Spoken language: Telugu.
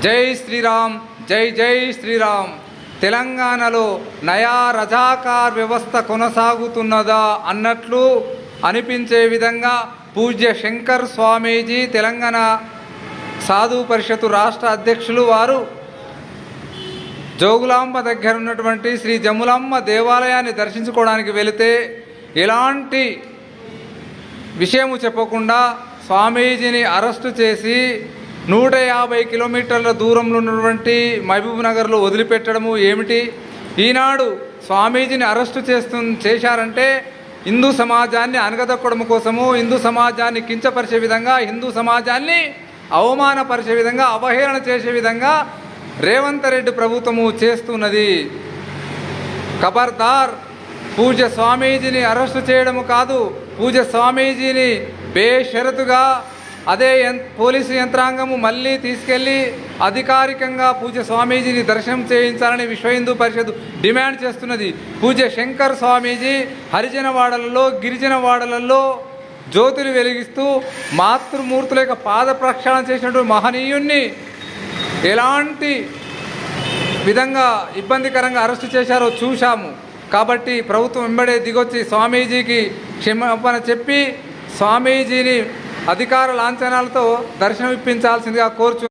జై శ్రీరామ్, జై జై శ్రీరామ్. తెలంగాణలో నయా రజాకార్ వ్యవస్థ కొనసాగుతున్నదా అన్నట్లు అనిపించే విధంగా పూజ్య శంకర్ స్వామీజీ తెలంగాణ సాధు పరిషత్తు రాష్ట్ర అధ్యక్షులు వారు జోగులాంబ దగ్గర ఉన్నటువంటి శ్రీ జములమ్మ దేవాలయాన్ని దర్శించుకోవడానికి వెళితే ఎలాంటి విషయము చెప్పకుండా స్వామీజీని అరెస్టు చేసి 150 కిలోమీటర్ల దూరంలో ఉన్నటువంటి మహబూబ్ నగర్లో వదిలిపెట్టడము ఏమిటి? ఈనాడు స్వామీజీని అరెస్టు చేశారంటే హిందూ సమాజాన్ని అనగదొక్కడం కోసము, హిందూ సమాజాన్ని కించపరిచే విధంగా, హిందూ సమాజాన్ని అవమానపరిచే విధంగా, అవహేళన చేసే విధంగా రేవంత్ రెడ్డి ప్రభుత్వము చేస్తున్నది. ఖబర్దార్, పూజ్య స్వామీజీని అరెస్టు చేయడము కాదు, పూజ్య స్వామీజీని బేషరతుగా అదే పోలీసు యంత్రాంగము మళ్ళీ తీసుకెళ్ళి అధికారికంగా పూజ్య స్వామీజీని దర్శనం చేయించాలని విశ్వ హిందూ పరిషత్ డిమాండ్ చేస్తున్నది. పూజ్య శంకర్ స్వామీజీ హరిజన వాడలలో, గిరిజన వాడలలో జ్యోతులు వెలిగిస్తూ మాతృమూర్తుల యొక్క పాద ప్రక్షాళన చేసినటువంటి మహనీయుణ్ణి ఎలాంటి విధంగా ఇబ్బందికరంగా అరెస్టు చేశారో చూశాము. కాబట్టి ప్రభుత్వం వెంబడే దిగొచ్చి స్వామీజీకి క్షమాపణ చెప్పి స్వామీజీని అధికార లాంఛనాలతో దర్శనం ఇప్పించాల్సిందిగా కోరుచు.